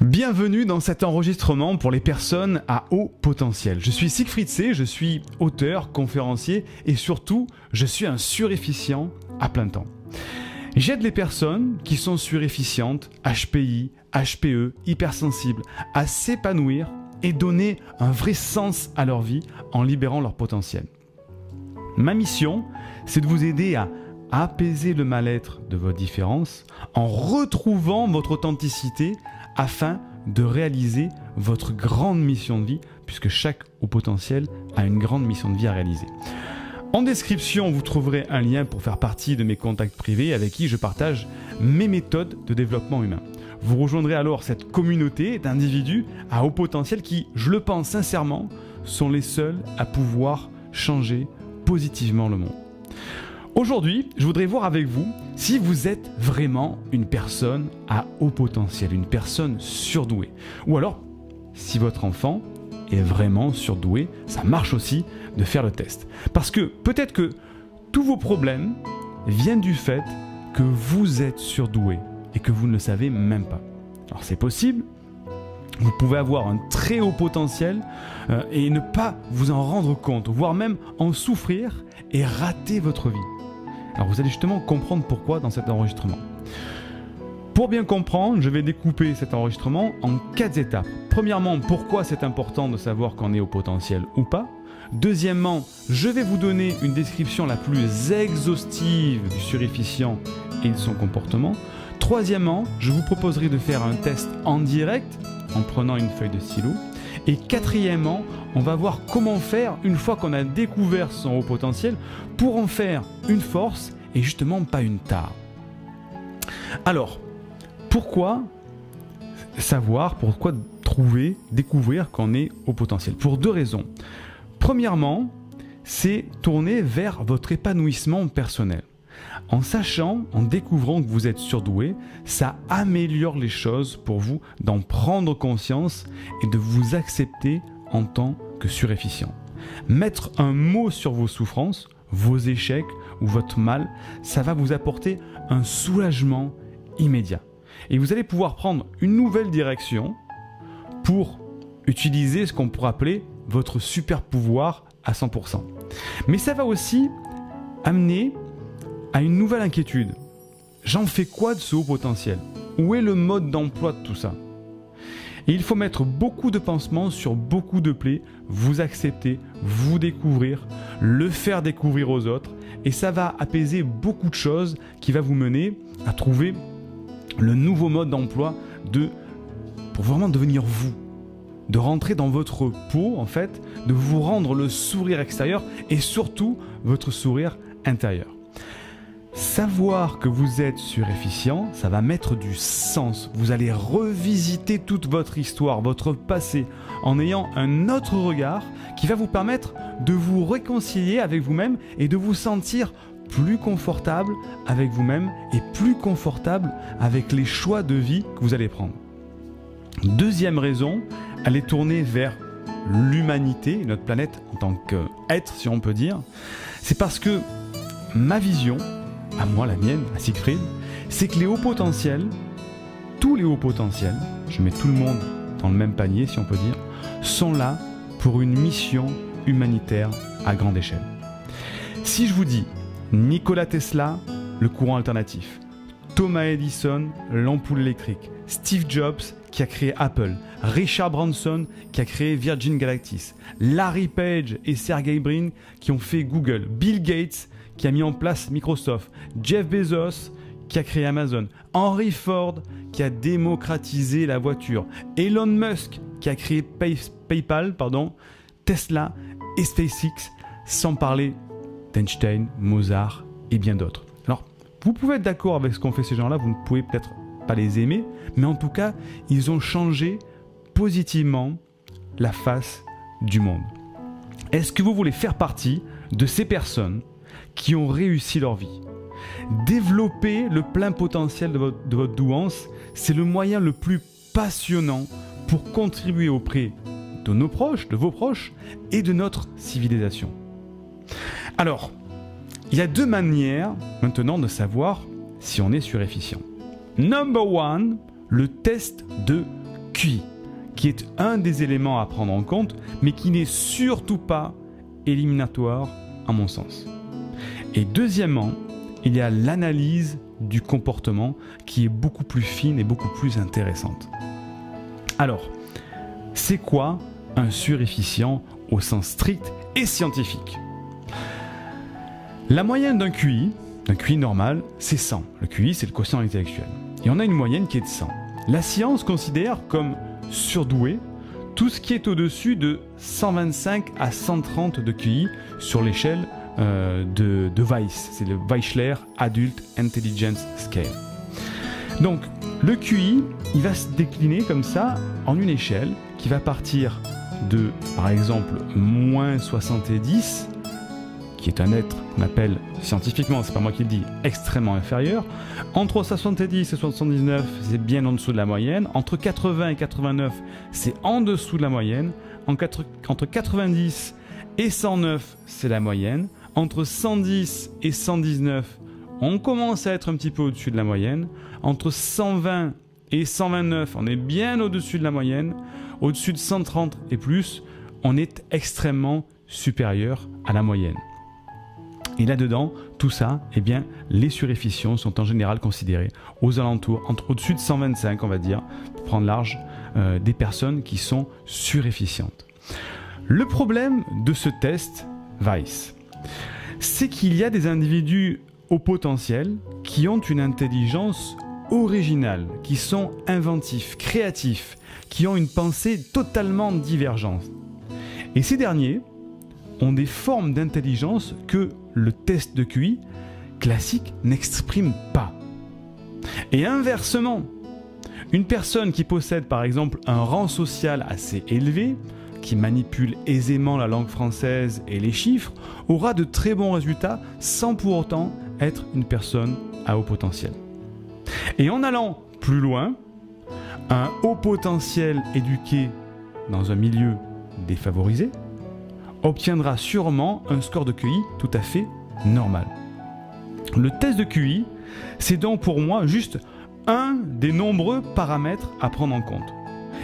Bienvenue dans cet enregistrement pour les personnes à haut potentiel. Je suis Siegfried C, je suis auteur, conférencier et surtout, je suis un surefficient à plein temps. J'aide les personnes qui sont surefficientes, HPI, HPE, hypersensibles, à s'épanouir et donner un vrai sens à leur vie en libérant leur potentiel. Ma mission, c'est de vous aider à apaiser le mal-être de vos différences en retrouvant votre authenticité afin de réaliser votre grande mission de vie, puisque chaque haut potentiel a une grande mission de vie à réaliser. En description, vous trouverez un lien pour faire partie de mes contacts privés avec qui je partage mes méthodes de développement humain. Vous rejoindrez alors cette communauté d'individus à haut potentiel qui, je le pense sincèrement, sont les seuls à pouvoir changer positivement le monde. Aujourd'hui, je voudrais voir avec vous si vous êtes vraiment une personne à haut potentiel, une personne surdouée. Ou alors, si votre enfant est vraiment surdoué, ça marche aussi de faire le test. Parce que peut-être que tous vos problèmes viennent du fait que vous êtes surdoué et que vous ne le savez même pas. Alors c'est possible, vous pouvez avoir un très haut potentiel et ne pas vous en rendre compte, voire même en souffrir et rater votre vie. Alors vous allez justement comprendre pourquoi dans cet enregistrement. Pour bien comprendre, je vais découper cet enregistrement en 4 étapes. Premièrement, pourquoi c'est important de savoir qu'on est au potentiel ou pas. Deuxièmement, je vais vous donner une description la plus exhaustive du surefficient et de son comportement. Troisièmement, je vous proposerai de faire un test en direct en prenant une feuille de stylo. Et quatrièmement, on va voir comment faire une fois qu'on a découvert son haut potentiel pour en faire une force et justement pas une tare. Alors, pourquoi savoir, pourquoi trouver, découvrir qu'on est au potentiel? Pour 2 raisons. Premièrement, c'est tourner vers votre épanouissement personnel. En sachant, en découvrant que vous êtes surdoué, ça améliore les choses pour vous d'en prendre conscience et de vous accepter en tant que surefficient. Mettre un mot sur vos souffrances, vos échecs ou votre mal, ça va vous apporter un soulagement immédiat. Et vous allez pouvoir prendre une nouvelle direction pour utiliser ce qu'on pourrait appeler votre super pouvoir à 100%. Mais ça va aussi amener à une nouvelle inquiétude. J'en fais quoi de ce haut potentiel? Où est le mode d'emploi de tout ça? Et il faut mettre beaucoup de pansements sur beaucoup de plaies, vous accepter, vous découvrir, le faire découvrir aux autres, et ça va apaiser beaucoup de choses qui va vous mener à trouver le nouveau mode d'emploi pour vraiment devenir vous, de rentrer dans votre peau en fait, de vous rendre le sourire extérieur et surtout votre sourire intérieur. Savoir que vous êtes surefficient, ça va mettre du sens. Vous allez revisiter toute votre histoire, votre passé, en ayant un autre regard qui va vous permettre de vous réconcilier avec vous-même et de vous sentir plus confortable avec vous-même et plus confortable avec les choix de vie que vous allez prendre. Deuxième raison, elle est tournée vers l'humanité, notre planète en tant qu'être, si on peut dire. C'est parce que ma vision, à moi, la mienne, à Siegfried, c'est que les hauts potentiels, tous les hauts potentiels, je mets tout le monde dans le même panier si on peut dire, sont là pour une mission humanitaire à grande échelle. Si je vous dis Nikola Tesla, le courant alternatif, Thomas Edison, l'ampoule électrique, Steve Jobs qui a créé Apple, Richard Branson qui a créé Virgin Galactic, Larry Page et Sergey Brin qui ont fait Google, Bill Gates qui a mis en place Microsoft, Jeff Bezos qui a créé Amazon, Henry Ford qui a démocratisé la voiture, Elon Musk qui a créé PayPal, Tesla et SpaceX, sans parler d'Einstein, Mozart et bien d'autres. Alors, vous pouvez être d'accord avec ce qu'ont fait ces gens-là, vous ne pouvez peut-être pas les aimer, mais en tout cas, ils ont changé positivement la face du monde. Est-ce que vous voulez faire partie de ces personnes qui ont réussi leur vie? Développer le plein potentiel de votre douance, c'est le moyen le plus passionnant pour contribuer auprès de nos proches, de vos proches et de notre civilisation. Alors, il y a 2 manières maintenant de savoir si on est surefficient. Number 1, le test de QI, qui est un des éléments à prendre en compte, mais qui n'est surtout pas éliminatoire à mon sens. Et deuxièmement, il y a l'analyse du comportement qui est beaucoup plus fine et beaucoup plus intéressante. Alors, c'est quoi un surefficient au sens strict et scientifique? La moyenne d'un QI normal, c'est 100. Le QI, c'est le quotient intellectuel. Et on a une moyenne qui est de 100. La science considère comme surdoué tout ce qui est au-dessus de 125 à 130 de QI sur l'échelle de Weiss. C'est le Weichler Adult Intelligence Scale. Donc, le QI, il va se décliner comme ça en une échelle qui va partir de, par exemple, moins 70, qui est un être qu'on appelle scientifiquement, c'est pas moi qui le dis, extrêmement inférieur. Entre 70 et 79, c'est bien en dessous de la moyenne. Entre 80 et 89, c'est en dessous de la moyenne. Entre 90 et 109, c'est la moyenne. Entre 110 et 119, on commence à être un petit peu au-dessus de la moyenne. Entre 120 et 129, on est bien au-dessus de la moyenne. Au-dessus de 130 et plus, on est extrêmement supérieur à la moyenne. Et là-dedans, tout ça, eh bien, les surefficients sont en général considérés aux alentours, au-dessus de 125, on va dire, pour prendre large, des personnes qui sont surefficientes. Le problème de ce test Weiss, c'est qu'il y a des individus au potentiel qui ont une intelligence originale, qui sont inventifs, créatifs, qui ont une pensée totalement divergente. Et ces derniers ont des formes d'intelligence que le test de QI classique n'exprime pas. Et inversement, une personne qui possède par exemple un rang social assez élevé, qui manipule aisément la langue française et les chiffres, aura de très bons résultats sans pour autant être une personne à haut potentiel. Et en allant plus loin, un haut potentiel éduqué dans un milieu défavorisé obtiendra sûrement un score de QI tout à fait normal. Le test de QI, c'est donc pour moi juste un des nombreux paramètres à prendre en compte.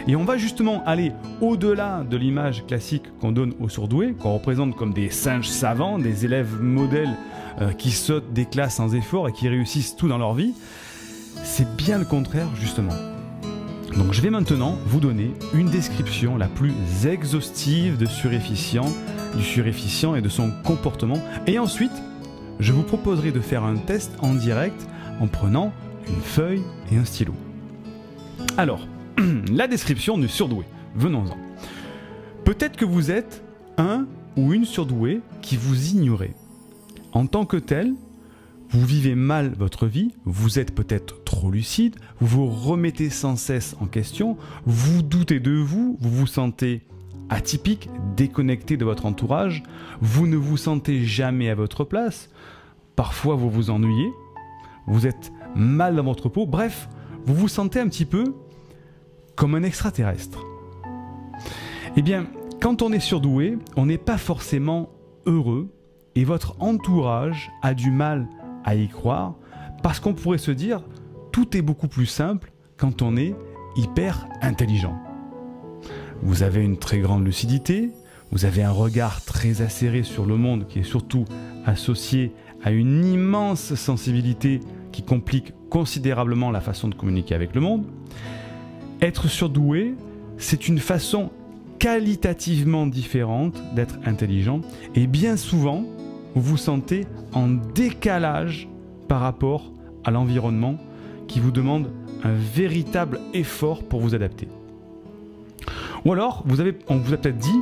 Et on va justement aller au-delà de l'image classique qu'on donne aux surdoués, qu'on représente comme des singes savants, des élèves modèles qui sautent des classes sans effort et qui réussissent tout dans leur vie. C'est bien le contraire justement. Donc je vais maintenant vous donner une description la plus exhaustive du surefficient et de son comportement. Et ensuite, je vous proposerai de faire un test en direct en prenant une feuille et un stylo. Alors, la description du surdoué. Venons-en. Peut-être que vous êtes un ou une surdouée qui vous ignorez. En tant que tel, vous vivez mal votre vie, vous êtes peut-être trop lucide, vous vous remettez sans cesse en question, vous doutez de vous, vous vous sentez atypique, déconnecté de votre entourage, vous ne vous sentez jamais à votre place, parfois vous vous ennuyez, vous êtes mal dans votre peau, bref, vous vous sentez un petit peu comme un extraterrestre. Eh bien, quand on est surdoué, on n'est pas forcément heureux et votre entourage a du mal à y croire parce qu'on pourrait se dire tout est beaucoup plus simple quand on est hyper intelligent. Vous avez une très grande lucidité, vous avez un regard très acéré sur le monde qui est surtout associé à une immense sensibilité qui complique considérablement la façon de communiquer avec le monde. Être surdoué, c'est une façon qualitativement différente d'être intelligent et bien souvent, vous vous sentez en décalage par rapport à l'environnement qui vous demande un véritable effort pour vous adapter. Ou alors, on vous a peut-être dit,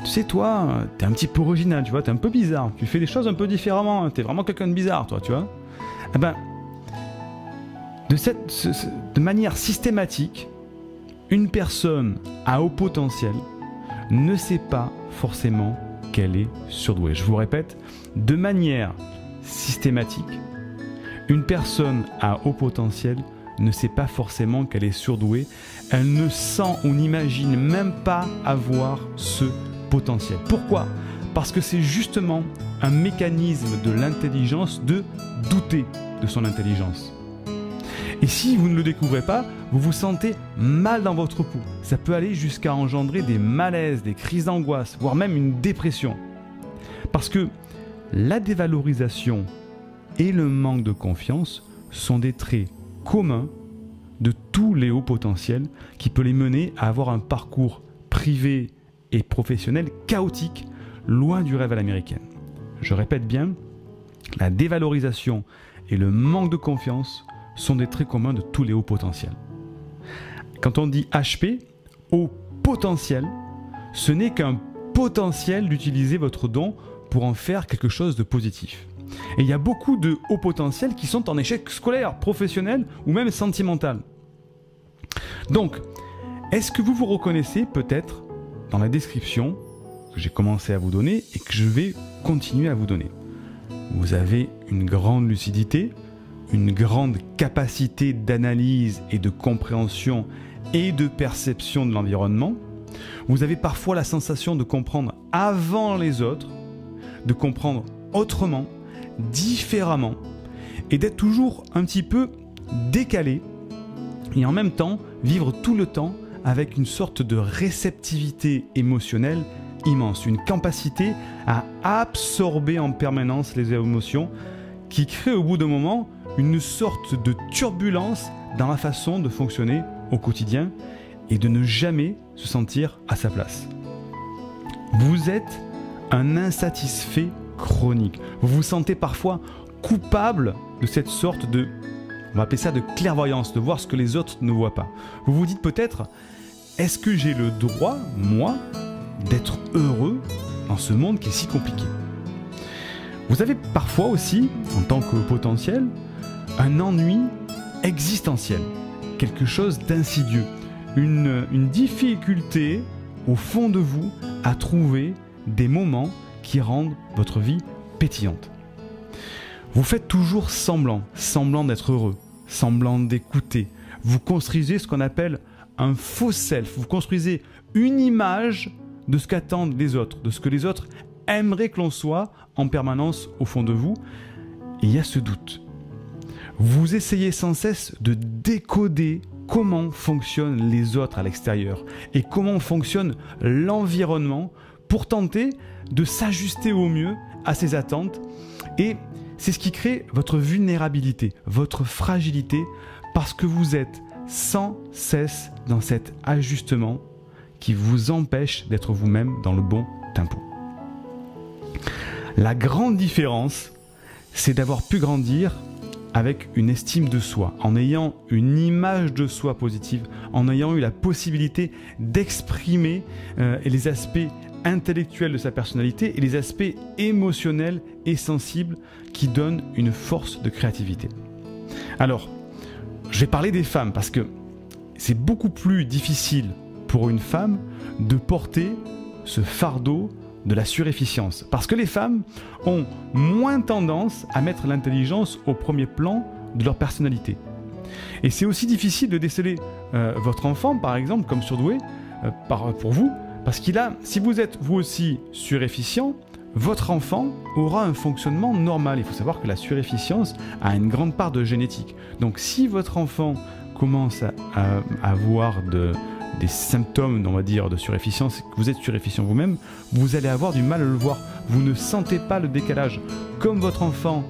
tu sais toi, t'es un petit peu original, tu vois, t'es un peu bizarre, tu fais des choses un peu différemment, t'es vraiment quelqu'un de bizarre, toi, tu vois. Eh ben, de manière systématique, une personne à haut potentiel ne sait pas forcément qu'elle est surdouée. Je vous répète, de manière systématique, une personne à haut potentiel ne sait pas forcément qu'elle est surdouée. Elle ne sent ou n'imagine même pas avoir ce potentiel. Pourquoi ? Parce que c'est justement un mécanisme de l'intelligence de douter de son intelligence. Et si vous ne le découvrez pas, vous vous sentez mal dans votre peau. Ça peut aller jusqu'à engendrer des malaises, des crises d'angoisse, voire même une dépression. Parce que la dévalorisation et le manque de confiance sont des traits communs de tous les hauts potentiels qui peuvent les mener à avoir un parcours privé et professionnel chaotique, loin du rêve à l'américaine. Je répète bien, la dévalorisation et le manque de confiance sont des traits communs de tous les hauts potentiels. Quand on dit HP, haut potentiel, ce n'est qu'un potentiel d'utiliser votre don pour en faire quelque chose de positif. Et il y a beaucoup de hauts potentiels qui sont en échec scolaire, professionnel ou même sentimental. Donc, est-ce que vous vous reconnaissez peut-être dans la description que j'ai commencé à vous donner et que je vais continuer à vous donner? Vous avez une grande lucidité, une grande capacité d'analyse et de compréhension et de perception de l'environnement. Vous avez parfois la sensation de comprendre avant les autres, de comprendre autrement, différemment, et d'être toujours un petit peu décalé, et en même temps vivre tout le temps avec une sorte de réceptivité émotionnelle immense, une capacité à absorber en permanence les émotions qui crée au bout d'un moment une sorte de turbulence dans la façon de fonctionner au quotidien et de ne jamais se sentir à sa place. Vous êtes un insatisfait chronique. Vous vous sentez parfois coupable de cette sorte de, on va appeler ça de clairvoyance, de voir ce que les autres ne voient pas. Vous vous dites peut-être, est-ce que j'ai le droit, moi, d'être heureux dans ce monde qui est si compliqué? Vous avez parfois aussi, en tant que potentiel, un ennui existentiel, quelque chose d'insidieux, une difficulté au fond de vous à trouver des moments qui rendent votre vie pétillante. Vous faites toujours semblant d'être heureux, semblant d'écouter. Vous construisez ce qu'on appelle un faux self, vous construisez une image de ce qu'attendent les autres, de ce que les autres aimeraient que l'on soit en permanence au fond de vous. Et il y a ce doute. Vous essayez sans cesse de décoder comment fonctionnent les autres à l'extérieur et comment fonctionne l'environnement pour tenter de s'ajuster au mieux à ces attentes. Et c'est ce qui crée votre vulnérabilité, votre fragilité, parce que vous êtes sans cesse dans cet ajustement qui vous empêche d'être vous-même dans le bon tempo. La grande différence, c'est d'avoir pu grandir avec une estime de soi, en ayant une image de soi positive, en ayant eu la possibilité d'exprimer les aspects intellectuels de sa personnalité et les aspects émotionnels et sensibles qui donnent une force de créativité. Alors, je vais parler des femmes parce que c'est beaucoup plus difficile pour une femme de porter ce fardeau de la surefficience. Parce que les femmes ont moins tendance à mettre l'intelligence au premier plan de leur personnalité. Et c'est aussi difficile de déceler votre enfant, par exemple, comme surdoué, pour vous, parce si vous êtes vous aussi surefficient, votre enfant aura un fonctionnement normal. Il faut savoir que la surefficience a une grande part de génétique. Donc si votre enfant commence à avoir des symptômes, on va dire, de surefficience, que vous êtes surefficient vous-même, vous allez avoir du mal à le voir. Vous ne sentez pas le décalage. Comme votre enfant,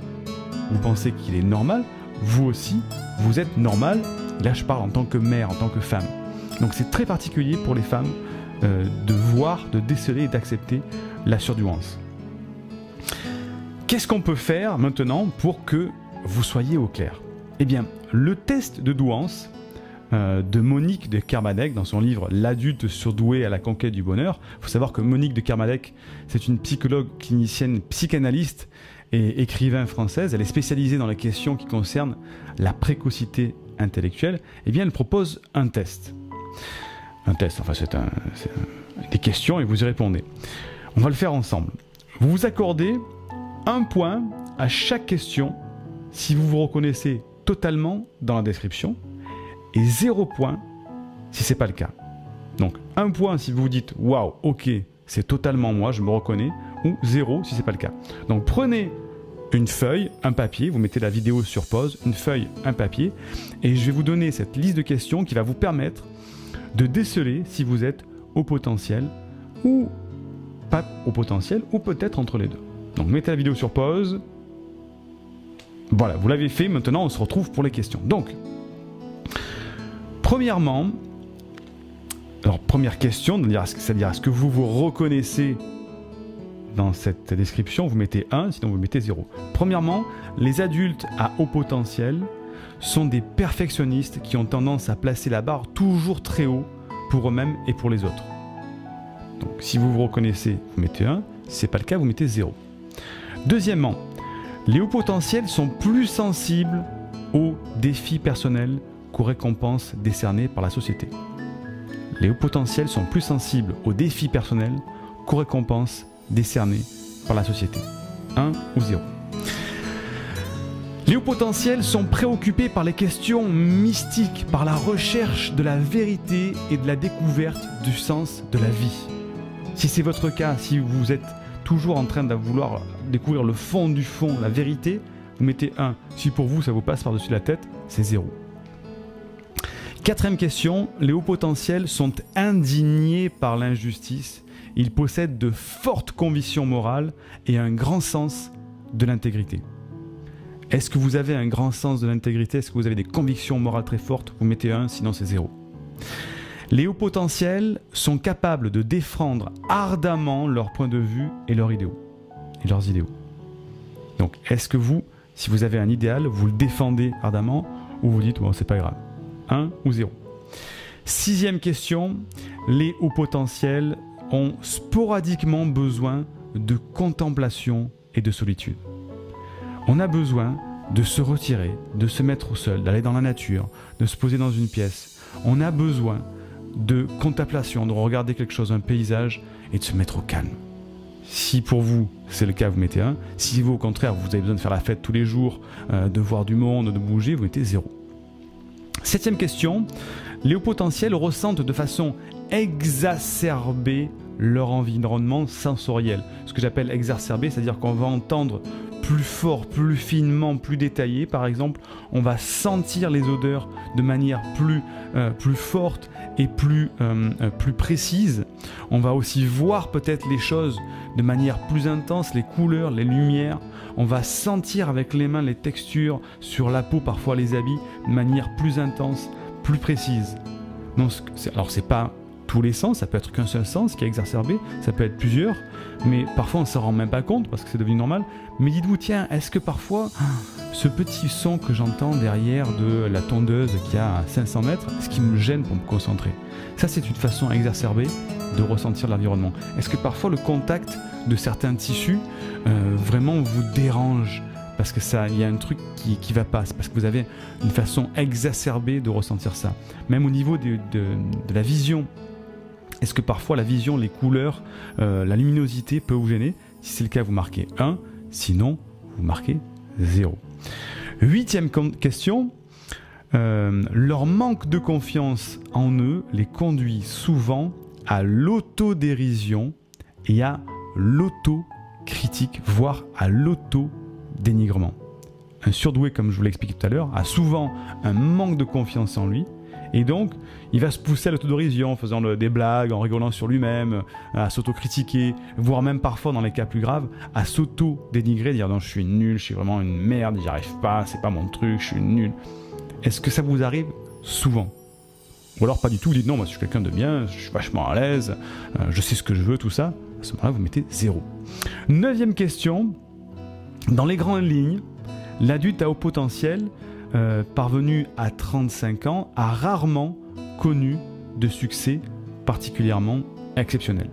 vous pensez qu'il est normal, vous aussi, vous êtes normal. Là, je parle en tant que mère, en tant que femme. Donc c'est très particulier pour les femmes de voir, de déceler et d'accepter la surdouance. Qu'est-ce qu'on peut faire maintenant pour que vous soyez au clair? Eh bien, le test de douance de Monique de Kermadec dans son livre L'adulte surdoué à la conquête du bonheur. Il faut savoir que Monique de Kermadec, c'est une psychologue clinicienne, psychanalyste et écrivain française. Elle est spécialisée dans les questions qui concernent la précocité intellectuelle. Eh bien, elle propose un test. Un test, enfin c'est des questions et vous y répondez. On va le faire ensemble. Vous vous accordez un point à chaque question si vous vous reconnaissez totalement dans la description et 0 point si ce n'est pas le cas. Donc 1 point si vous vous dites waouh, ok, c'est totalement moi, je me reconnais, ou 0 si ce n'est pas le cas. Donc prenez une feuille, un papier, vous mettez la vidéo sur pause, une feuille, un papier, et je vais vous donner cette liste de questions qui va vous permettre de déceler si vous êtes au potentiel ou pas au potentiel, ou peut-être entre les deux. Donc mettez la vidéo sur pause. Voilà, vous l'avez fait, maintenant on se retrouve pour les questions. Donc, premièrement, alors première question, c'est-à-dire est-ce que vous vous reconnaissez dans cette description? Vous mettez 1, sinon vous mettez 0. Premièrement, les adultes à haut potentiel sont des perfectionnistes qui ont tendance à placer la barre toujours très haut pour eux-mêmes et pour les autres. Donc si vous vous reconnaissez, vous mettez 1, si ce n'est pas le cas, vous mettez 0. Deuxièmement, les hauts potentiels sont plus sensibles aux défis personnels qu'aux récompenses décernées par la société. Les hauts potentiels sont plus sensibles aux défis personnels qu'aux récompenses décernées par la société. 1 ou 0. Les hauts potentiels sont préoccupés par les questions mystiques, par la recherche de la vérité et de la découverte du sens de la vie. Si c'est votre cas, si vous êtes toujours en train de vouloir découvrir le fond du fond, la vérité, vous mettez 1. Si pour vous ça vous passe par-dessus la tête, c'est 0. Quatrième question, les hauts potentiels sont indignés par l'injustice. Ils possèdent de fortes convictions morales et un grand sens de l'intégrité. Est-ce que vous avez un grand sens de l'intégrité? Est-ce que vous avez des convictions morales très fortes? Vous mettez 1, sinon c'est 0. Les hauts potentiels sont capables de défendre ardemment leur point de vue et leurs idéaux. Donc, est-ce que vous, si vous avez un idéal, vous le défendez ardemment ou vous dites, bon, c'est pas grave, 1 ou 0. Sixième question, les hauts potentiels ont sporadiquement besoin de contemplation et de solitude. On a besoin de se retirer, de se mettre au sol, d'aller dans la nature, de se poser dans une pièce. On a besoin de contemplation, de regarder quelque chose, un paysage, et de se mettre au calme. Si pour vous, c'est le cas, vous mettez 1. Si vous, au contraire, vous avez besoin de faire la fête tous les jours, de voir du monde, de bouger, vous mettez 0. Septième question, les hauts potentiels ressentent de façon exacerbée leur environnement sensoriel. Ce que j'appelle exacerbé, c'est-à-dire qu'on va entendre plus fort, plus finement, plus détaillé. Par exemple, on va sentir les odeurs de manière plus forte et plus précise. On va aussi voir peut-être les choses de manière plus intense, les couleurs, les lumières. On va sentir avec les mains les textures sur la peau, parfois les habits, de manière plus intense, plus précise. Donc, alors c'est pas tous les sens, ça peut être qu'un seul sens qui est exacerbé, ça peut être plusieurs, mais parfois on ne s'en rend même pas compte parce que c'est devenu normal. Mais dites-vous, tiens, est-ce que parfois ce petit son que j'entends derrière de la tondeuse qui a 500 mètres, est-ce qu'il me gêne pour me concentrer? Ça, c'est une façon exacerbée de ressentir l'environnement. Est-ce que parfois le contact de certains tissus vraiment vous dérange parce que il y a un truc qui va pas, c'est parce que vous avez une façon exacerbée de ressentir ça. Même au niveau de la vision, est-ce que parfois la vision, les couleurs, la luminosité peut vous gêner? Si c'est le cas, vous marquez 1, sinon vous marquez 0. Huitième question, leur manque de confiance en eux les conduit souvent à l'autodérision et à l'autocritique, voire à l'autodénigrement. Un surdoué, comme je vous l'ai expliqué tout à l'heure, a souvent un manque de confiance en lui. Et donc, il va se pousser à l'autodérision en faisant des blagues, en rigolant sur lui-même, à s'autocritiquer, voire même parfois, dans les cas plus graves, à s'auto-dénigrer, dire non, je suis nul, je suis vraiment une merde, j'y arrive pas, c'est pas mon truc, je suis nul. Est-ce que ça vous arrive souvent? Ou alors pas du tout, vous dites non, moi je suis quelqu'un de bien, je suis vachement à l'aise, je sais ce que je veux, tout ça. À ce moment-là, vous mettez 0. Neuvième question, dans les grandes lignes, l'adulte à haut potentiel parvenu à 35 ans a rarement connu de succès particulièrement exceptionnel.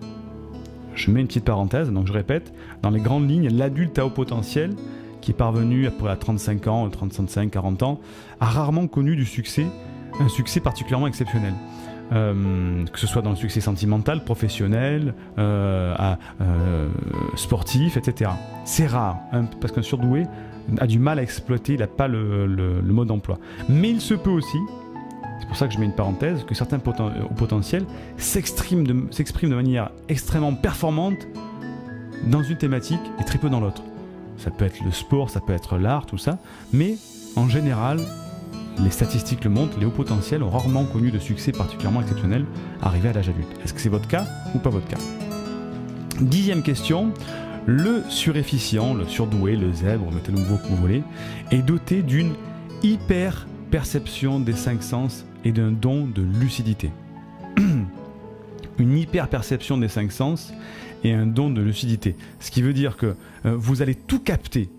Je mets une petite parenthèse, donc je répète, dans les grandes lignes, l'adulte à haut potentiel qui est parvenu à 35 ans, 35, 40 ans, a rarement connu du succès, un succès particulièrement exceptionnel. Que ce soit dans le succès sentimental, professionnel, sportif, etc. C'est rare, hein, parce qu'un surdoué a du mal à exploiter, il n'a pas le mode d'emploi. Mais il se peut aussi, c'est pour ça que je mets une parenthèse, que certains hauts potentiels s'expriment de manière extrêmement performante dans une thématique et très peu dans l'autre. ça peut être le sport, ça peut être l'art, tout ça, mais en général, les statistiques le montrent, les hauts potentiels ont rarement connu de succès particulièrement exceptionnel arrivé à l'âge adulte. Est-ce que c'est votre cas ou pas votre cas? 10e question, le surefficient, le surdoué, le zèbre, mettez le mot que vous voulez, est doté d'une hyper-perception des 5 sens et d'un don de lucidité. Une hyper-perception des 5 sens et un don de lucidité. Ce qui veut dire que vous allez tout capter.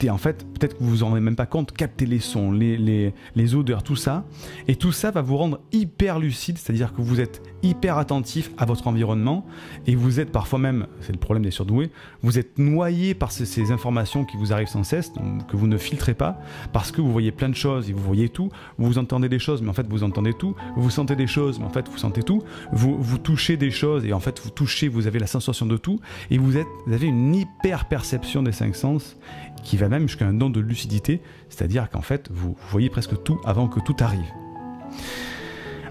En fait, peut-être que vous vous en rendez même pas compte, capter les sons, les odeurs, tout ça. Et tout ça va vous rendre hyper lucide, c'est-à-dire que vous êtes hyper attentif à votre environnement et vous êtes parfois même, c'est le problème des surdoués, vous êtes noyé par ces informations qui vous arrivent sans cesse, que vous ne filtrez pas, parce que vous voyez plein de choses et vous voyez tout, vous entendez des choses, mais en fait vous entendez tout, vous sentez des choses, mais en fait vous sentez tout, vous touchez des choses et en fait vous touchez, vous avez la sensation de tout, et vous avez une hyper perception des 5 sens qui va même jusqu'à un don de lucidité, c'est-à-dire qu'en fait, vous voyez presque tout avant que tout arrive.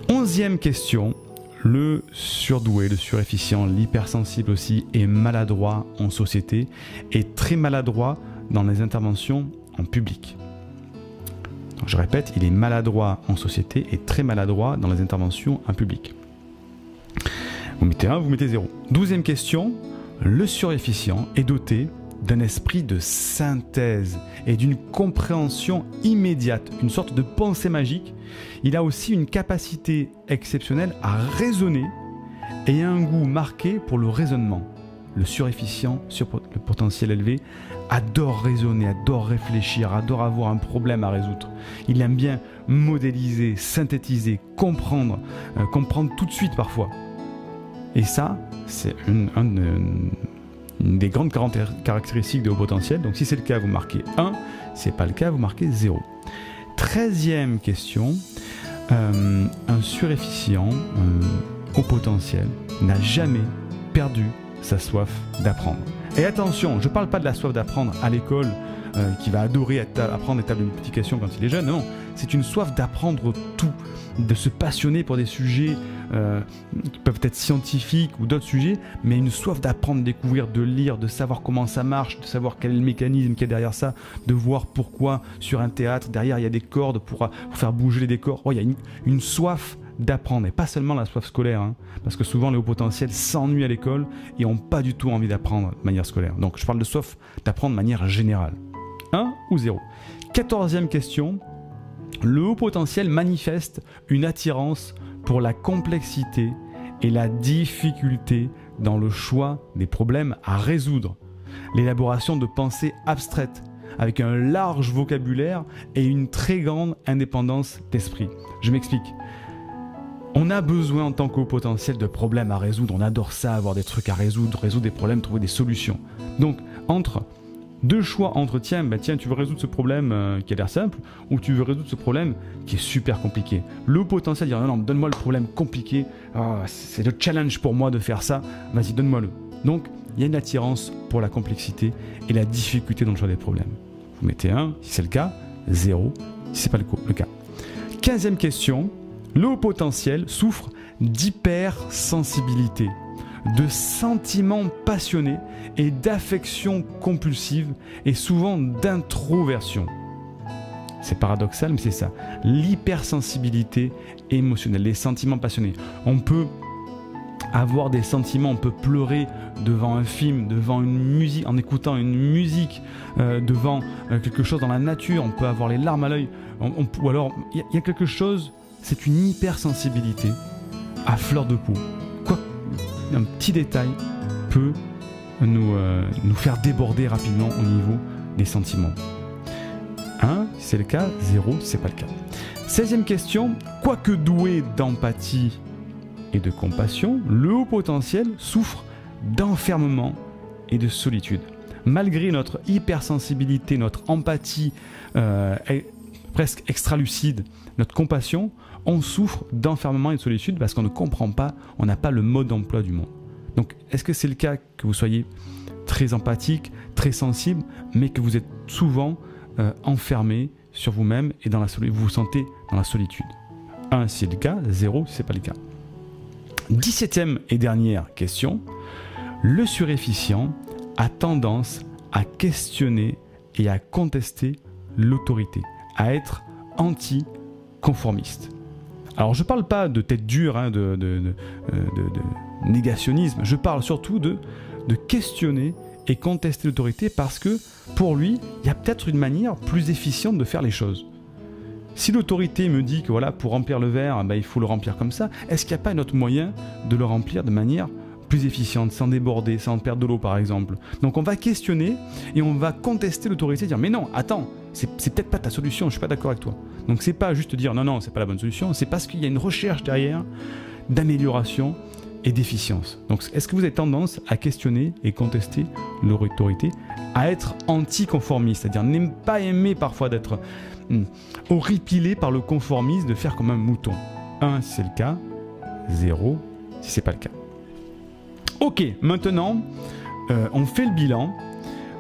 11e question, le surdoué, le surefficient, l'hypersensible aussi, est maladroit en société et très maladroit dans les interventions en public. Donc, je répète, il est maladroit en société et très maladroit dans les interventions en public. Vous mettez 1, vous mettez 0. 12e question, le surefficient est doté d'un esprit de synthèse et d'une compréhension immédiate, une sorte de pensée magique. Il a aussi une capacité exceptionnelle à raisonner et un goût marqué pour le raisonnement. Le surefficient, sur le potentiel élevé, adore raisonner, adore réfléchir, adore avoir un problème à résoudre. Il aime bien modéliser, synthétiser, comprendre tout de suite parfois. Et ça, c'est une des grandes caractéristiques de haut potentiel. Donc si c'est le cas, vous marquez 1. Si ce n'est pas le cas, vous marquez 0. 13e question. Un surefficient haut potentiel n'a jamais perdu sa soif d'apprendre. Et attention, je ne parle pas de la soif d'apprendre à l'école, qui va adorer apprendre des tables de multiplication quand il est jeune. Non, c'est une soif d'apprendre tout, de se passionner pour des sujets qui peuvent être scientifiques ou d'autres sujets, mais une soif d'apprendre, de découvrir, de lire, de savoir comment ça marche, de savoir quel est le mécanisme qui est derrière ça, de voir pourquoi sur un théâtre, derrière il y a des cordes pour faire bouger les décors. Il y a une soif d'apprendre, et pas seulement la soif scolaire, hein, parce que souvent les hauts potentiels s'ennuient à l'école et n'ont pas du tout envie d'apprendre de manière scolaire. Donc je parle de soif d'apprendre de manière générale. 1 ou 0. 14e question. Le haut potentiel manifeste une attirance pour la complexité et la difficulté dans le choix des problèmes à résoudre, l'élaboration de pensées abstraites avec un large vocabulaire et une très grande indépendance d'esprit. Je m'explique. On a besoin en tant qu'haut potentiel de problèmes à résoudre, on adore ça, avoir des trucs à résoudre des problèmes, trouver des solutions. Donc entre deux choix entre tiens, tu veux résoudre ce problème qui a l'air simple, ou tu veux résoudre ce problème qui est super compliqué. Le haut potentiel dit non, donne-moi le problème compliqué, c'est le challenge pour moi de faire ça, vas-y, donne-moi-le. Donc il y a une attirance pour la complexité et la difficulté dans le choix des problèmes. Vous mettez 1 si c'est le cas, 0 si c'est pas le cas. 15e question, le haut potentiel souffre d'hypersensibilité, de sentiments passionnés et d'affections compulsives et souvent d'introversion. C'est paradoxal, mais c'est ça. L'hypersensibilité émotionnelle, les sentiments passionnés. On peut avoir des sentiments, on peut pleurer devant un film, devant une musique, en écoutant une musique, devant quelque chose dans la nature, on peut avoir les larmes à l'œil, ou alors il y a quelque chose, c'est une hypersensibilité à fleur de peau. Un petit détail peut nous faire déborder rapidement au niveau des sentiments. 1 si c'est le cas, 0 si c'est pas le cas. 16e question, quoique doué d'empathie et de compassion, le haut potentiel souffre d'enfermement et de solitude. Malgré notre hypersensibilité, notre empathie presque extra-lucide, notre compassion, on souffre d'enfermement et de solitude parce qu'on ne comprend pas, on n'a pas le mode d'emploi du monde. Donc, est-ce que c'est le cas que vous soyez très empathique, très sensible, mais que vous êtes souvent enfermé sur vous-même et vous vous sentez dans la solitude? 1 si c'est le cas, 0 si ce n'est pas le cas. 17e et dernière question. Le surefficient a tendance à questionner et à contester l'autorité, à être anti-conformiste. Alors je ne parle pas de tête dure, hein, de négationnisme, je parle surtout de questionner et contester l'autorité parce que pour lui, il y a peut-être une manière plus efficiente de faire les choses. Si l'autorité me dit que voilà, pour remplir le verre, il faut le remplir comme ça, est-ce qu'il n'y a pas un autre moyen de le remplir de manière plus efficiente, sans déborder, sans perdre de l'eau par exemple? Donc on va questionner et on va contester l'autorité, dire mais non, attends, c'est peut-être pas ta solution, je suis pas d'accord avec toi. Donc c'est pas juste dire non, c'est pas la bonne solution, c'est parce qu'il y a une recherche derrière d'amélioration et d'efficience. Donc est-ce que vous avez tendance à questionner et contester l'autorité, à être anticonformiste, c'est-à-dire n'aime pas aimer parfois d'être horripilé par le conformisme, de faire comme un mouton? 1 si c'est le cas, 0 si c'est pas le cas. Ok, maintenant on fait le bilan.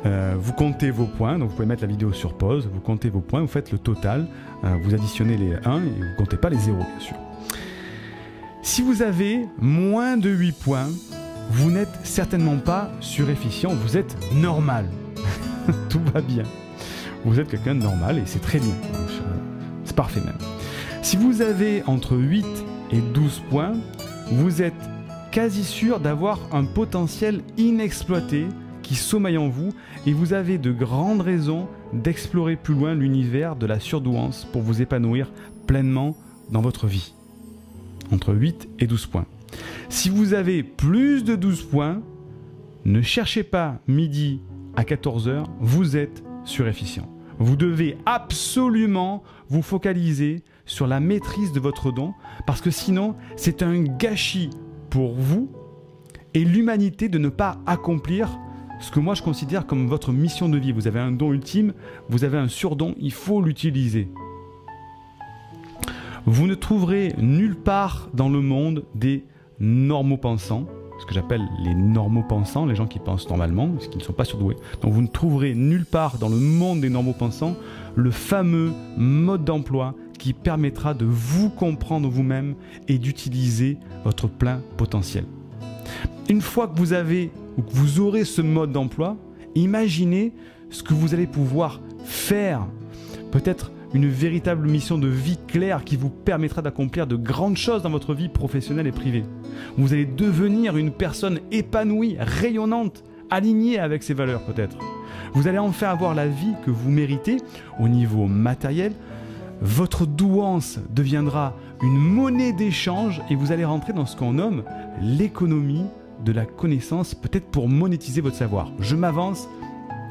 Vous comptez vos points, donc vous pouvez mettre la vidéo sur pause, vous comptez vos points, vous faites le total, vous additionnez les 1 et vous ne comptez pas les 0 bien sûr. Si vous avez moins de 8 points, vous n'êtes certainement pas surefficient, vous êtes normal. Tout va bien. Vous êtes quelqu'un de normal et c'est très bien. C'est parfait même. Si vous avez entre 8 et 12 points, vous êtes quasi sûr d'avoir un potentiel inexploité qui sommeille en vous et vous avez de grandes raisons d'explorer plus loin l'univers de la surdouance pour vous épanouir pleinement dans votre vie. Entre 8 et 12 points. Si vous avez plus de 12 points, ne cherchez pas midi à 14h, vous êtes surefficient. Vous devez absolument vous focaliser sur la maîtrise de votre don parce que sinon c'est un gâchis pour vous et l'humanité de ne pas accomplir ce que moi je considère comme votre mission de vie. Vous avez un don ultime, vous avez un surdon, il faut l'utiliser. Vous ne trouverez nulle part dans le monde des normaux-pensants, ce que j'appelle les normaux-pensants, les gens qui pensent normalement, qui ne sont pas surdoués. Donc vous ne trouverez nulle part dans le monde des normaux-pensants le fameux mode d'emploi qui permettra de vous comprendre vous-même et d'utiliser votre plein potentiel. Une fois que vous avez ou que vous aurez ce mode d'emploi, imaginez ce que vous allez pouvoir faire. Peut-être une véritable mission de vie claire qui vous permettra d'accomplir de grandes choses dans votre vie professionnelle et privée. Vous allez devenir une personne épanouie, rayonnante, alignée avec ses valeurs peut-être. Vous allez enfin avoir la vie que vous méritez au niveau matériel. Votre douance deviendra une monnaie d'échange et vous allez rentrer dans ce qu'on nomme l'économie de la connaissance, peut-être pour monétiser votre savoir. Je m'avance,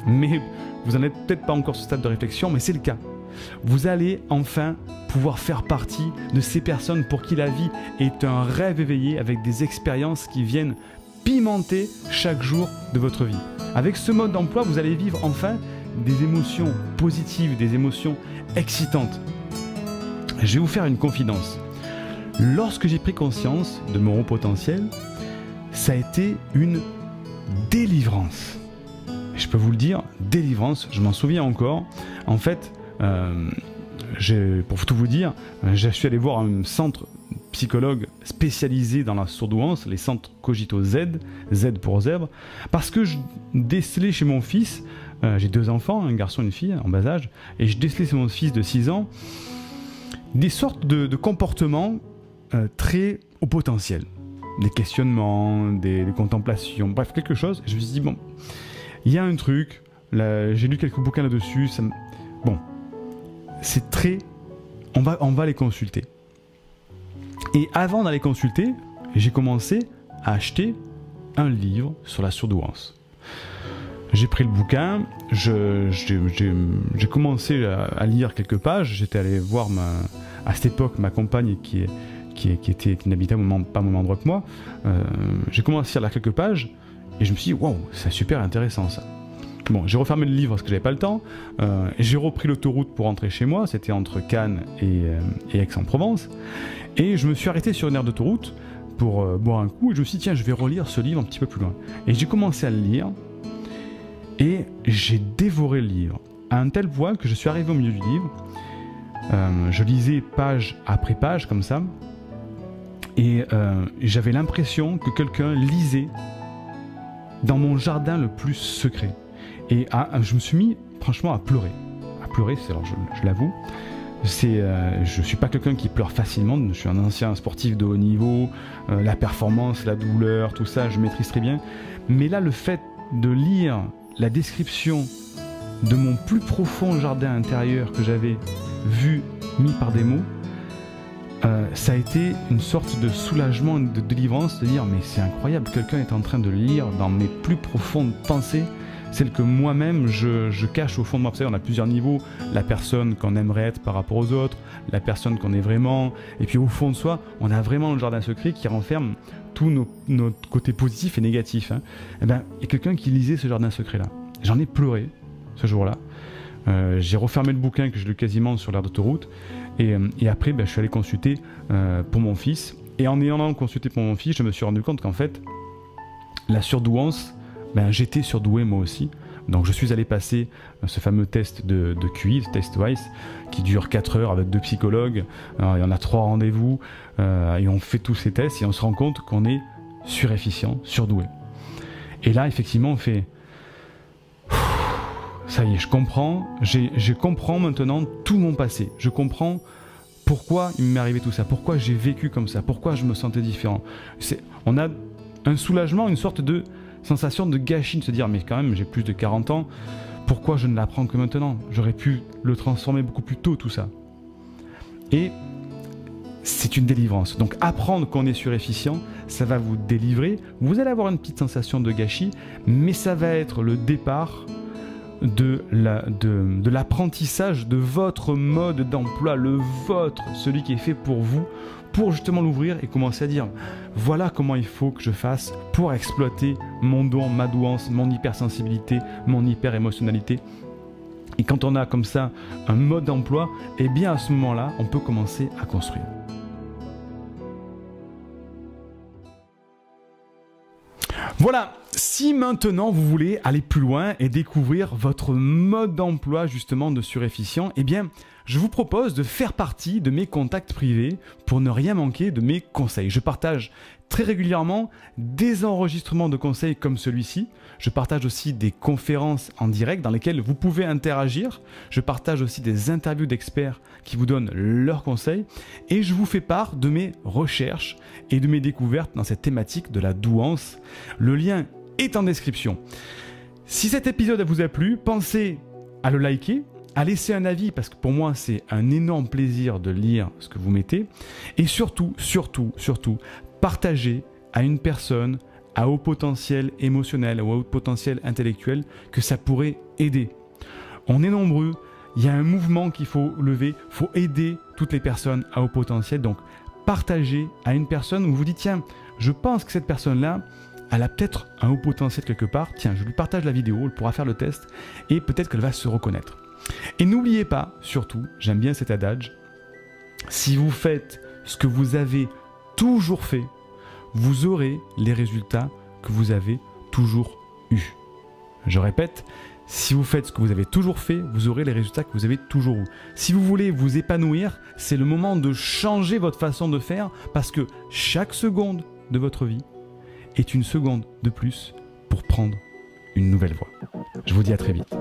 mais vous n'en êtes peut-être pas encore à ce stade de réflexion, mais c'est le cas. Vous allez enfin pouvoir faire partie de ces personnes pour qui la vie est un rêve éveillé avec des expériences qui viennent pimenter chaque jour de votre vie. Avec ce mode d'emploi, vous allez vivre enfin des émotions positives, des émotions excitantes. Je vais vous faire une confidence. Lorsque j'ai pris conscience de mon haut potentiel, ça a été une délivrance. Je peux vous le dire, délivrance, je m'en souviens encore. En fait, pour tout vous dire, je suis allé voir un centre psychologue spécialisé dans la surdouance, les centres Cogito Z, Z pour zèbre, parce que je décelais chez mon fils, j'ai 2 enfants, un garçon et une fille en bas âge, et je décelais chez mon fils de 6 ans des sortes de comportements très au potentiel. Des questionnements, des contemplations, bref, quelque chose. Et je me suis dit, bon, il y a un truc, j'ai lu quelques bouquins là-dessus, bon, c'est très... On va les consulter. Et avant d'aller consulter, j'ai commencé à acheter un livre sur la surdouance. J'ai pris le bouquin, j'ai commencé à lire quelques pages, j'étais allé voir à cette époque ma compagne qui n'habitait pas au même endroit que moi. J'ai commencé à lire quelques pages et je me suis dit, waouh, c'est super intéressant ça. Bon, j'ai refermé le livre parce que j'avais pas le temps. J'ai repris l'autoroute pour rentrer chez moi, c'était entre Cannes et Aix-en-Provence. Et je me suis arrêté sur une aire d'autoroute pour boire un coup et je me suis dit, tiens, je vais relire ce livre un petit peu plus loin. Et j'ai commencé à le lire et j'ai dévoré le livre à un tel point que je suis arrivé au milieu du livre. Je lisais page après page comme ça et j'avais l'impression que quelqu'un lisait dans mon jardin le plus secret. Et je me suis mis franchement à pleurer. Alors je l'avoue. Je suis pas quelqu'un qui pleure facilement, je suis un ancien sportif de haut niveau, la performance, la douleur, tout ça, je maîtrise très bien. Mais là, le fait de lire la description de mon plus profond jardin intérieur que j'avais vu mis par des mots, ça a été une sorte de soulagement, de délivrance, de dire mais c'est incroyable, quelqu'un est en train de lire dans mes plus profondes pensées, celles que moi-même je cache au fond de moi. Vous savez, on a plusieurs niveaux, la personne qu'on aimerait être par rapport aux autres, la personne qu'on est vraiment, et puis au fond de soi, on a vraiment le jardin secret qui renferme tous nos côtés positifs et négatifs. Hein. Et ben, il y a quelqu'un qui lisait ce jardin secret-là. J'en ai pleuré ce jour-là. J'ai refermé le bouquin que j'ai lu quasiment sur l'aire d'autoroute, et après je suis allé consulter pour mon fils, et en ayant consulté pour mon fils, je me suis rendu compte qu'en fait la surdouance, j'étais surdoué moi aussi. Donc je suis allé passer ce fameux test de QI, ce test WISE, qui dure 4 heures avec 2 psychologues. Alors, il y en a 3 rendez-vous, et on fait tous ces tests et on se rend compte qu'on est surefficient, surdoué. Et là effectivement on fait ça y est, je comprends, je comprends maintenant tout mon passé, je comprends pourquoi il m'est arrivé tout ça, pourquoi j'ai vécu comme ça, pourquoi je me sentais différent. On a un soulagement, une sorte de sensation de gâchis, de se dire mais quand même j'ai plus de 40 ans, pourquoi je ne l'apprends que maintenant? J'aurais pu le transformer beaucoup plus tôt tout ça. Et c'est une délivrance. Donc apprendre qu'on est surefficient, ça va vous délivrer, vous allez avoir une petite sensation de gâchis, mais ça va être le départ de l'apprentissage de votre mode d'emploi, le vôtre, celui qui est fait pour vous, pour justement l'ouvrir et commencer à dire voilà comment il faut que je fasse pour exploiter mon don, ma douance, mon hypersensibilité, mon hyper-émotionnalité. Et quand on a comme ça un mode d'emploi, eh bien à ce moment-là, on peut commencer à construire. Voilà, si maintenant vous voulez aller plus loin et découvrir votre mode d'emploi justement de surefficient, eh bien je vous propose de faire partie de mes contacts privés pour ne rien manquer de mes conseils. Je partage très régulièrement des enregistrements de conseils comme celui-ci. Je partage aussi des conférences en direct dans lesquelles vous pouvez interagir. Je partage aussi des interviews d'experts qui vous donnent leurs conseils. Et je vous fais part de mes recherches et de mes découvertes dans cette thématique de la douance. Le lien est en description. Si cet épisode vous a plu, pensez à le liker, à laisser un avis parce que pour moi c'est un énorme plaisir de lire ce que vous mettez, et surtout, partagez à une personne à haut potentiel émotionnel ou à haut potentiel intellectuel que ça pourrait aider. On est nombreux, il y a un mouvement qu'il faut lever, il faut aider toutes les personnes à haut potentiel, donc partagez à une personne où vous dites tiens, je pense que cette personne-là, elle a peut-être un haut potentiel quelque part, tiens, je lui partage la vidéo, elle pourra faire le test et peut-être qu'elle va se reconnaître. Et n'oubliez pas, surtout, j'aime bien cet adage, si vous faites ce que vous avez toujours fait, vous aurez les résultats que vous avez toujours eus. Je répète, si vous faites ce que vous avez toujours fait, vous aurez les résultats que vous avez toujours eus. Si vous voulez vous épanouir, c'est le moment de changer votre façon de faire parce que chaque seconde de votre vie est une seconde de plus pour prendre une nouvelle voie. Je vous dis à très vite.